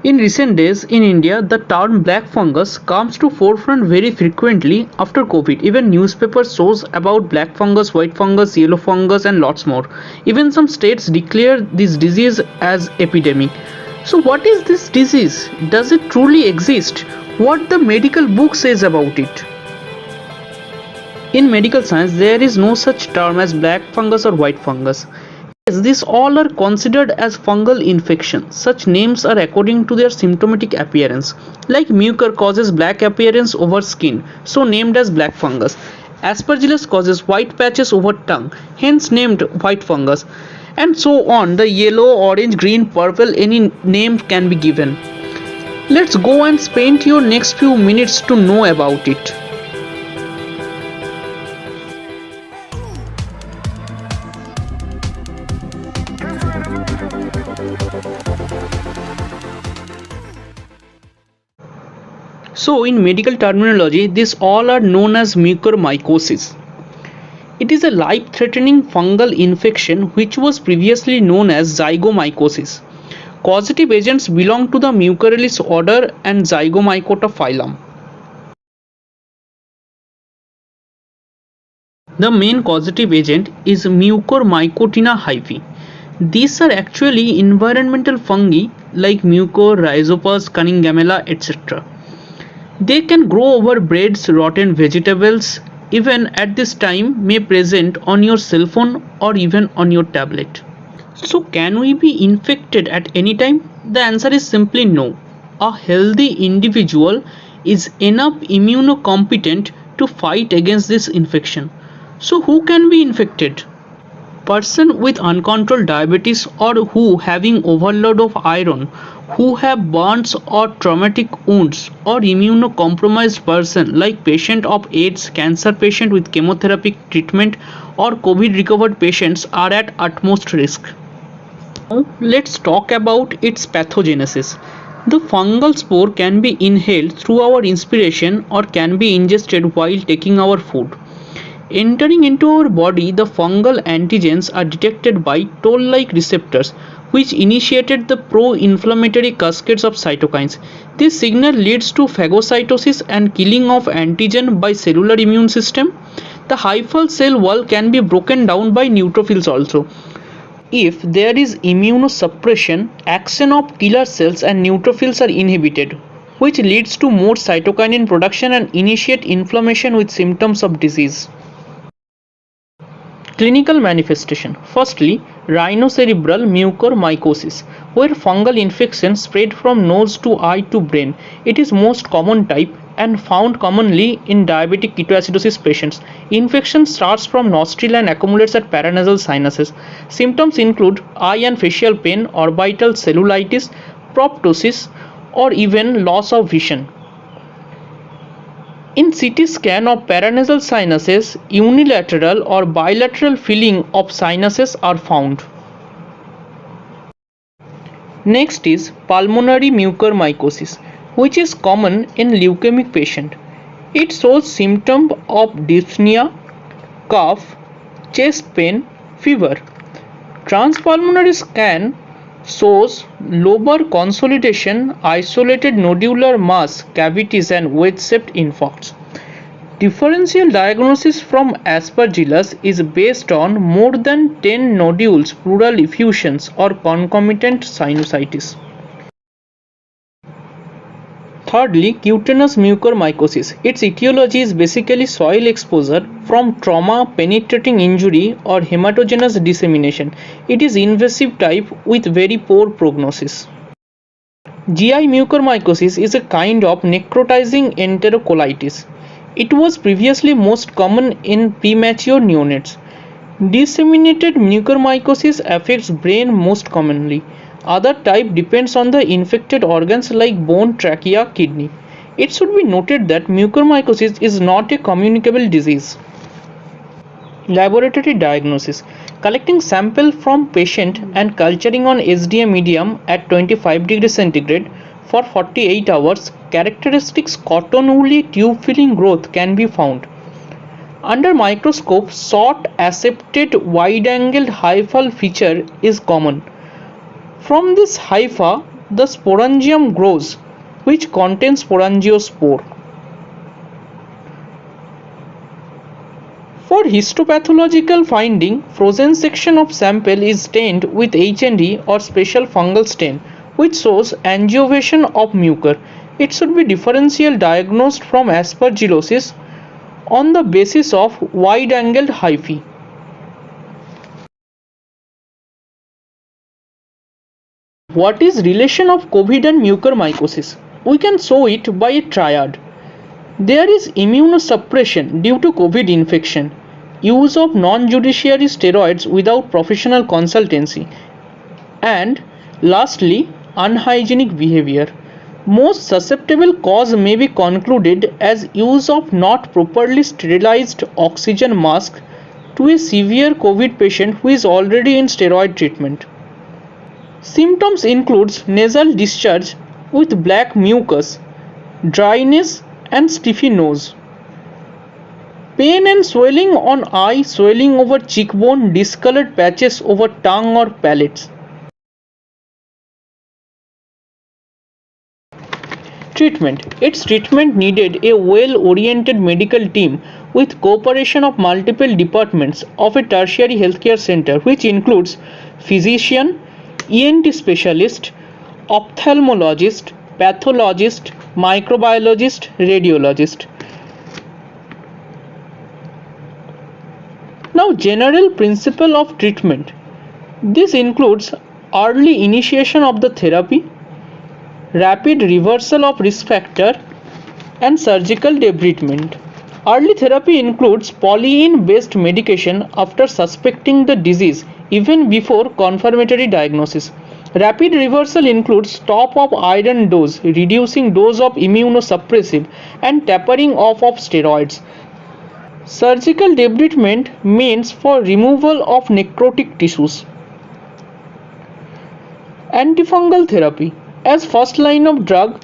In recent days in India, the term black fungus comes to forefront very frequently after COVID. Even newspapers shows about black fungus, white fungus, yellow fungus and lots more. Even some states declare this disease as epidemic. So what is this disease? Does it truly exist? What the medical book says about it? In medical science, there is no such term as black fungus or white fungus. Yes, these all are considered as fungal infections. Such names are according to their symptomatic appearance. Like mucor causes black appearance over skin, so named as black fungus. Aspergillus causes white patches over tongue, hence named white fungus. And so on, the yellow, orange, green, purple, any name can be given. Let's go and spend your next few minutes to know about it. So in medical terminology, these all are known as mucormycosis. It is a life-threatening fungal infection which was previously known as zygomycosis. Causative agents belong to the Mucorales order and Zygomycota phylum. The main causative agent is Mucormycotina hyphae. These are actually environmental fungi like Mucor, Rhizopus, Cunningamella, etc. They can grow over breads, rotten vegetables, even at this time may present on your cell phone or even on your tablet. So can we be infected at any time? The answer is simply no. A healthy individual is enough immunocompetent to fight against this infection. So who can be infected? Person with uncontrolled diabetes or who having overload of iron, who have burns or traumatic wounds, or immunocompromised person like patient of AIDS, cancer patient with chemotherapy treatment or COVID recovered patients are at utmost risk. Now let's talk about its pathogenesis. The fungal spore can be inhaled through our inspiration or can be ingested while taking our food. Entering into our body, the fungal antigens are detected by toll-like receptors which initiated the pro-inflammatory cascades of cytokines. This signal leads to phagocytosis and killing of antigen by cellular immune system. The hyphal cell wall can be broken down by neutrophils also. If there is immunosuppression, action of killer cells and neutrophils are inhibited, which leads to more cytokinin production and initiate inflammation with symptoms of disease. Clinical manifestation. Firstly, rhinocerebral mucormycosis, where fungal infection spread from nose to eye to brain. It is most common type and found commonly in diabetic ketoacidosis patients. Infection starts from nostril and accumulates at paranasal sinuses. Symptoms include eye and facial pain, orbital cellulitis, proptosis, or even loss of vision. In CT scan of paranasal sinuses, unilateral or bilateral filling of sinuses are found. Next is pulmonary mucormycosis, which is common in leukemic patient. It shows symptoms of dyspnea, cough, chest pain, fever. Transpulmonary scan shows lobar consolidation, isolated nodular mass, cavities and wedge-shaped infarcts. Differential diagnosis from Aspergillus is based on more than 10 nodules, pleural effusions or concomitant sinusitis. Thirdly, cutaneous mucormycosis. Its etiology is basically soil exposure from trauma, penetrating injury or hematogenous dissemination. It is invasive type with very poor prognosis. GI mucormycosis is a kind of necrotizing enterocolitis. It was previously most common in premature neonates. Disseminated mucormycosis affects brain most commonly. Other type depends on the infected organs like bone, trachea, kidney. It should be noted that mucormycosis is not a communicable disease. Laboratory diagnosis. Collecting sample from patient and culturing on SDA medium at 25 degrees centigrade for 48 hours, characteristics cotton woolly tube filling growth can be found. Under microscope, short accepted wide-angled hyphal feature is common. From this hypha, the sporangium grows, which contains sporangiospore. For histopathological finding, frozen section of sample is stained with HND or special fungal stain, which shows angiovation of mucor. It should be differential diagnosed from aspergillosis on the basis of wide-angled hyphae. What is relation of COVID and mucormycosis? We can show it by a triad. There is immunosuppression due to COVID infection, use of non-judiciary steroids without professional consultancy, and lastly, unhygienic behavior. Most susceptible cause may be concluded as use of not properly sterilized oxygen mask to a severe COVID patient who is already in steroid treatment. Symptoms includes nasal discharge with black mucus, dryness and stiffy nose. Pain and swelling on eye, swelling over cheekbone, discolored patches over tongue or palates. Treatment. Its treatment needed a well-oriented medical team with cooperation of multiple departments of a tertiary healthcare center, which includes physician, ENT specialist, ophthalmologist, pathologist, microbiologist, radiologist. Now, general principle of treatment. This includes early initiation of the therapy, rapid reversal of risk factor, and surgical debridement. Early therapy includes polyene-based medication after suspecting the disease even before confirmatory diagnosis. Rapid reversal includes stop of iron dose, reducing dose of immunosuppressive, and tapering off of steroids. Surgical debridement means for removal of necrotic tissues. Antifungal therapy. As first line of drug,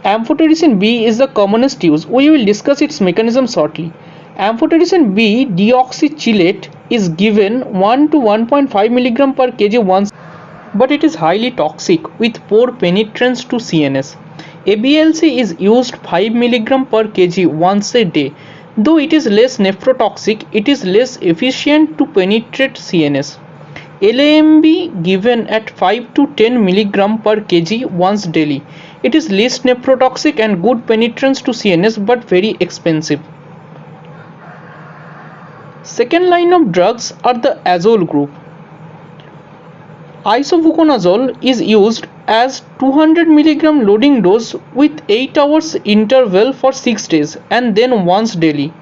amphotericin B is the commonest use. We will discuss its mechanism shortly. Amphotericin B deoxychelate is given 1 to 1.5 mg per kg once, but it is highly toxic with poor penetrance to CNS. ABLC is used 5 mg per kg once a day. Though it is less nephrotoxic, it is less efficient to penetrate CNS. LAMB given at 5 to 10 mg per kg once daily. It is least nephrotoxic and good penetrance to CNS but very expensive. Second line of drugs are the azole group. Isobuconazole is used as 200 mg loading dose with 8 hours interval for 6 days and then once daily.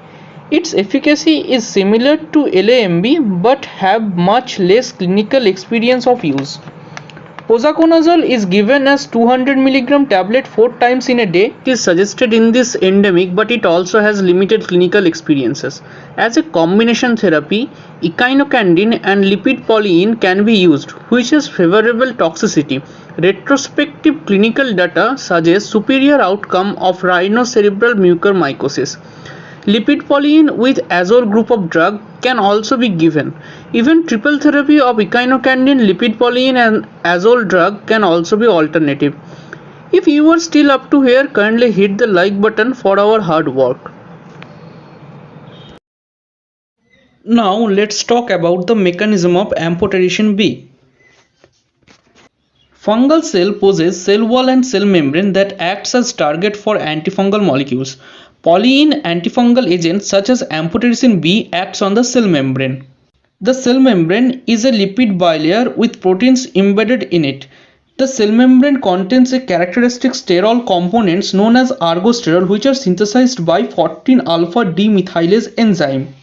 Its efficacy is similar to LAMB but have much less clinical experience of use. Posaconazole is given as 200 mg tablet 4 times in a day. It is suggested in this endemic, but it also has limited clinical experiences. As a combination therapy, echinocandin and lipid polyene can be used, which has favorable toxicity. Retrospective clinical data suggests superior outcome of rhinocerebral mucormycosis. Lipid polyene with azole group of drug can also be given. Even triple therapy of echinocandin, lipid polyene and azole drug can also be alternative. If you are still up to here, kindly hit the like button for our hard work. Now let's talk about the mechanism of amphotericin B. Fungal cell possess cell wall and cell membrane that acts as target for antifungal molecules. Polyene antifungal agents such as amphotericin B acts on the cell membrane. The cell membrane is a lipid bilayer with proteins embedded in it. The cell membrane contains a characteristic sterol components known as ergosterol, which are synthesized by 14-alpha demethylase enzyme.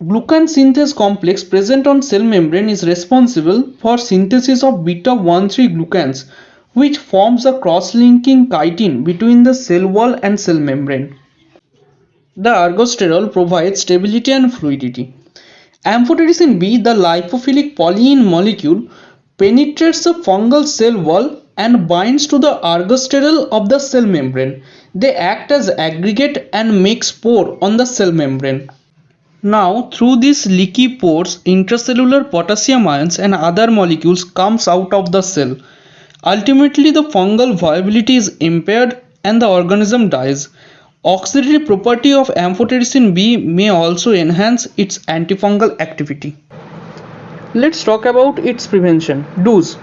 Glucan synthase complex present on cell membrane is responsible for synthesis of beta-1,3 glucans, which forms a cross-linking chitin between the cell wall and cell membrane. The ergosterol provides stability and fluidity. Amphotericin B, the lipophilic polyene molecule, penetrates the fungal cell wall and binds to the ergosterol of the cell membrane. They act as aggregate and make spore on the cell membrane. Now, through these leaky pores, intracellular potassium ions and other molecules comes out of the cell. Ultimately, the fungal viability is impaired and the organism dies. Oxidative property of amphotericin B may also enhance its antifungal activity. Let's talk about its prevention. Do's.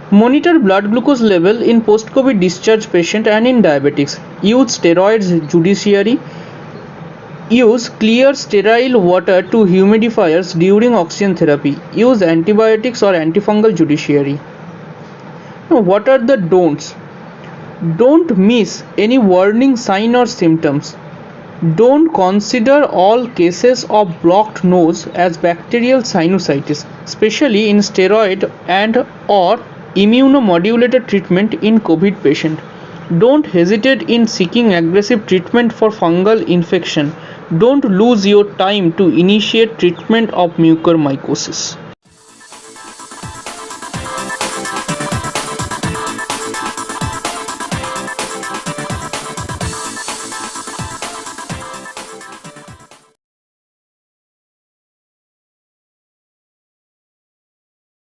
Monitor blood glucose level in post-COVID discharge patient and in diabetics. Use steroids judiciary. Use clear sterile water to humidifiers during oxygen therapy. Use antibiotics or antifungal judiciary. Now, what are the don'ts? Don't miss any warning sign or symptoms. Don't consider all cases of blocked nose as bacterial sinusitis, especially in steroid and or immunomodulator treatment in COVID patient. Don't hesitate in seeking aggressive treatment for fungal infection. Don't lose your time to initiate treatment of mucormycosis.